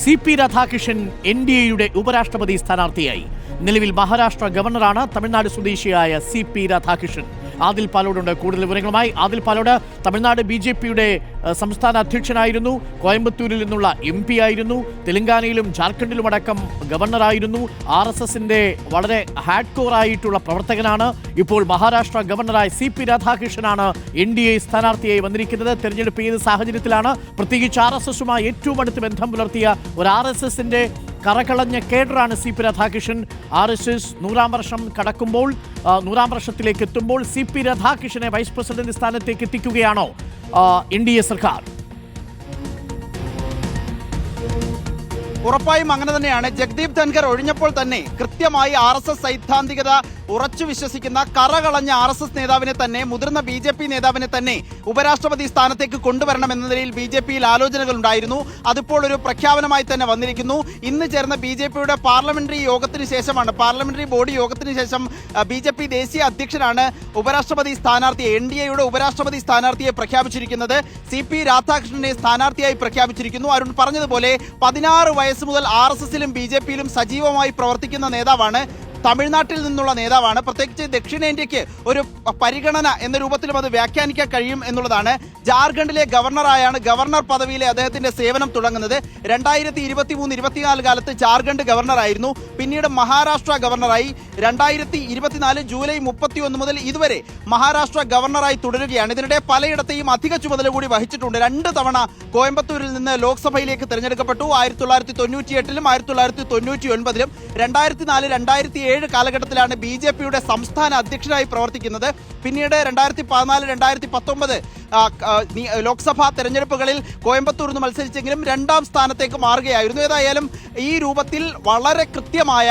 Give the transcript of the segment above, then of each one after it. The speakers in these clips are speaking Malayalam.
CP രാധാകൃഷ്ണൻ NDAയുടെ ഉപരാഷ്ട്രപതി സ്ഥാനാർത്ഥിയായി. നിലവിൽ മഹാരാഷ്ട്ര ഗവർണറാണ് തമിഴ്നാട് സ്വദേശിയായ CP രാധാകൃഷ്ണൻ. ആദിൽ പാലോടുണ്ട് കൂടുതൽ വിവരങ്ങളുമായി. ആദിൽ പാലോട് തമിഴ്നാട് BJPയുടെ സംസ്ഥാന അധ്യക്ഷനായിരുന്നു, കോയമ്പത്തൂരിൽ നിന്നുള്ള MP ആയിരുന്നു, തെലങ്കാനയിലും ജാർഖണ്ഡിലുമടക്കം ഗവർണറായിരുന്നു, RSSന്റെ വളരെ ഹാർഡ് കോർ ആയിട്ടുള്ള പ്രവർത്തകനാണ്. ഇപ്പോൾ മഹാരാഷ്ട്ര ഗവർണറായ CP രാധാകൃഷ്ണനാണ് NDA സ്ഥാനാർത്ഥിയായി വന്നിരിക്കുന്നത്. തെരഞ്ഞെടുപ്പ് ഏത് സാഹചര്യത്തിലാണ്, പ്രത്യേകിച്ച് RSSുമായി ഏറ്റവും അടുത്ത് ബന്ധം പുലർത്തിയ ഒരു RSSന്റെ കറകളഞ്ഞ കേഡറാണ് CP രാധാകൃഷ്ണൻ. RSS 100-ാം വർഷം കടക്കുമ്പോൾ, 100-ാം വർഷത്തിലേക്ക് എത്തുമ്പോൾ CP രാധാകൃഷ്ണനെ വൈസ് പ്രസിഡന്റ് സ്ഥാനത്തേക്ക് എത്തിക്കുകയാണോ NDA സർക്കാർ? ഉറപ്പായും അങ്ങനെ തന്നെയാണ്. ജഗ്ദീപ് ധൻഖർ ഒഴിഞ്ഞപ്പോൾ തന്നെ കൃത്യമായി RSS സൈദ്ധാന്തികത ഉറച്ചു വിശ്വസിക്കുന്ന കറകളഞ്ഞ RSS നേതാവിനെ തന്നെ, മുതിർന്ന BJP നേതാവിനെ തന്നെ ഉപരാഷ്ട്രപതി സ്ഥാനത്തേക്ക് കൊണ്ടുവരണമെന്ന നിലയിൽ BJPയിൽ ആലോചനകൾ ഉണ്ടായിരുന്നു. അതിപ്പോൾ ഒരു പ്രഖ്യാപനമായി തന്നെ വന്നിരിക്കുന്നു. ഇന്ന് ചേർന്ന BJPയുടെ പാർലമെന്ററി യോഗത്തിന് ശേഷമാണ്, പാർലമെന്ററി ബോഡി യോഗത്തിന് ശേഷം BJP ദേശീയ അധ്യക്ഷനാണ് ഉപരാഷ്ട്രപതി സ്ഥാനാർത്ഥിയെ, NDAയുടെ ഉപരാഷ്ട്രപതി സ്ഥാനാർത്ഥിയെ പ്രഖ്യാപിച്ചിരിക്കുന്നത്. CP രാധാകൃഷ്ണനെ സ്ഥാനാർത്ഥിയായി പ്രഖ്യാപിച്ചിരിക്കുന്നു. അരുൺ പറഞ്ഞതുപോലെ 16 വയസ്സ് മുതൽ RSSലും BJPയിലും സജീവമായി പ്രവർത്തിക്കുന്ന നേതാവാണ്. തമിഴ്നാട്ടിൽ നിന്നുള്ള നേതാവാണ്. പ്രത്യേകിച്ച് ദക്ഷിണേന്ത്യക്ക് ഒരു പരിഗണന എന്ന രൂപത്തിലും അത് വ്യാഖ്യാനിക്കാൻ കഴിയും എന്നുള്ളതാണ്. ജാർഖണ്ഡിലെ ഗവർണറായാണ് ഗവർണർ പദവിയിലെ അദ്ദേഹത്തിന്റെ സേവനം തുടങ്ങുന്നത്. 2023-24 കാലത്ത് ജാർഖണ്ഡ് ഗവർണറായിരുന്നു. പിന്നീട് മഹാരാഷ്ട്ര ഗവർണറായി. 2024 ജൂലൈ 31 മുതൽ ഇതുവരെ മഹാരാഷ്ട്ര ഗവർണറായി തുടരുകയാണ്. ഇതിനിടെ പലയിടത്തെയും അധിക ചുമതല കൂടി വഹിച്ചിട്ടുണ്ട്. 2 തവണ കോയമ്പത്തൂരിൽ നിന്ന് ലോക്സഭയിലേക്ക് തെരഞ്ഞെടുക്കപ്പെട്ടു. 1998-ലും 1999-ലും. 2004-2007 കാലഘട്ടത്തിലാണ് BJPയുടെ സംസ്ഥാന അധ്യക്ഷനായി പ്രവർത്തിക്കുന്നത്. പിന്നീട് 2014-2019 ലോക്സഭാ തെരഞ്ഞെടുപ്പുകളിൽ കോയമ്പത്തൂർ നിന്ന് മത്സരിച്ചെങ്കിലും 2-ാം സ്ഥാനത്തേക്ക് മാറുകയായിരുന്നു. ഏതായാലും ഈ രൂപത്തിൽ വളരെ കൃത്യമായ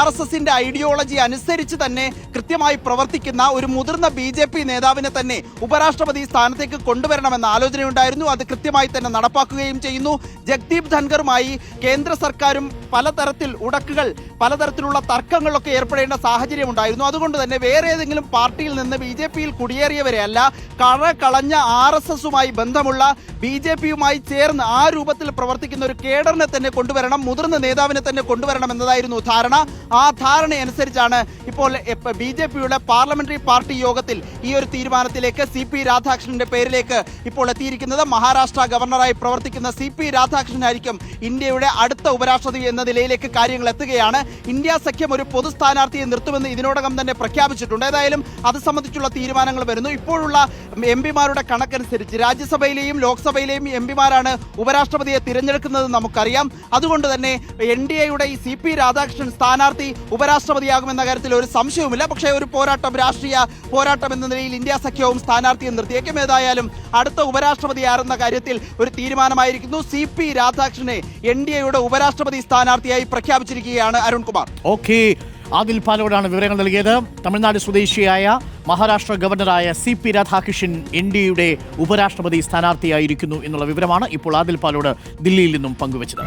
RSSന്റെ ഐഡിയോളജി അനുസരിച്ച് തന്നെ കൃത്യമായി പ്രവർത്തിക്കുന്ന ഒരു മുതിർന്ന BJP നേതാവിനെ തന്നെ ഉപരാഷ്ട്രപതി സ്ഥാനത്തേക്ക് കൊണ്ടുവരണമെന്ന ആലോചനയുണ്ടായിരുന്നു. അത് കൃത്യമായി തന്നെ നടപ്പാക്കുകയും ചെയ്യുന്നു. ജഗ്ദീപ് ധൻഖറുമായി കേന്ദ്ര സർക്കാരും പലതരത്തിൽ ഉടക്കുകൾ, പലതരത്തിലുള്ള തർക്കങ്ങളൊക്കെ ഏർപ്പെടേണ്ട സാഹചര്യം ഉണ്ടായിരുന്നു. അതുകൊണ്ട് തന്നെ വേറെ ഏതെങ്കിലും പാർട്ടിയിൽ നിന്ന് BJPയിൽ കുടിയേറിയവരെയല്ല, കളഞ്ഞ RSSുമായി ബന്ധമുള്ള BJPയുമായി ചേർന്ന് ആ രൂപത്തിൽ പ്രവർത്തിക്കുന്ന ഒരു കേഡറിനെ തന്നെ കൊണ്ടുവരണം, മുതിർന്ന നേതാവിനെ തന്നെ കൊണ്ടുവരണം എന്നതായിരുന്നു ധാരണ. ആ ധാരണയനുസരിച്ചാണ് ഇപ്പോൾ BJPയുടെ പാർലമെന്ററി പാർട്ടി യോഗത്തിൽ ഈ ഒരു തീരുമാനത്തിലേക്ക് CP രാധാകൃഷ്ണന്റെ പേരിലേക്ക് ഇപ്പോൾ എത്തിയിരിക്കുന്നത്. മഹാരാഷ്ട്ര ഗവർണറായി പ്രവർത്തിക്കുന്ന CP രാധാകൃഷ്ണനായിരിക്കും ഇന്ത്യയുടെ അടുത്ത ഉപരാഷ്ട്രപതി എന്ന നിലയിലേക്ക് കാര്യങ്ങൾ എത്തുകയാണ്. ഇന്ത്യ സഖ്യം ഒരു പൊതു സ്ഥാനാർത്ഥിയെ നിർത്തുമെന്ന് ഇതിനോടകം തന്നെ പ്രഖ്യാപിച്ചിട്ടുണ്ട്. ഏതായാലും അത് സംബന്ധിച്ചുള്ള തീരുമാനങ്ങൾ വരുന്നു. ഇപ്പോഴുള്ള MPമാരുടെ കണക്കനുസരിച്ച് രാജ്യസഭയിലെയും ലോക്സഭയിലെയും MPമാരാണ് ഉപരാഷ്ട്രപതിയെ തിരഞ്ഞെടുക്കുന്നത് നമുക്കറിയാം. അതുകൊണ്ട് തന്നെ NDAയുടെ ഈ CP രാധാകൃഷ്ണൻ സ്ഥാനാർത്ഥി ഉപരാഷ്ട്രപതിയാകുമെന്ന കാര്യത്തിൽ ഒരു സംശയവുമില്ല. പക്ഷേ ഒരു പോരാട്ടം, രാഷ്ട്രീയ പോരാട്ടം എന്ന നിലയിൽ ഇന്ത്യ സഖ്യവും സ്ഥാനാർത്ഥിയെ നിർത്തിയേക്കും. ഏതായാലും അടുത്ത ഉപരാഷ്ട്രപതിയാകുന്ന കാര്യത്തിൽ ഒരു തീരുമാനമായിരിക്കുന്നു. CP രാധാകൃഷ്ണനെ NDAയുടെ ഉപരാഷ്ട്രപതി സ്ഥാനാർത്ഥിയായി പ്രഖ്യാപിച്ചിരിക്കുകയാണ് അരുൺകുമാർ. ഓക്കെ, ആദിൽ പാലോടാണ് വിവരങ്ങൾ നൽകിയത്. തമിഴ്നാട് സ്വദേശിയായ മഹാരാഷ്ട്ര ഗവർണറായ CP രാധാകൃഷ്ണൻ NDAയുടെ ഉപരാഷ്ട്രപതി സ്ഥാനാർത്ഥിയായിരിക്കുന്നു എന്നുള്ള വിവരമാണ് ഇപ്പോൾ ആദിൽ പാലോട് ദില്ലിയിൽ നിന്നും പങ്കുവച്ചത്.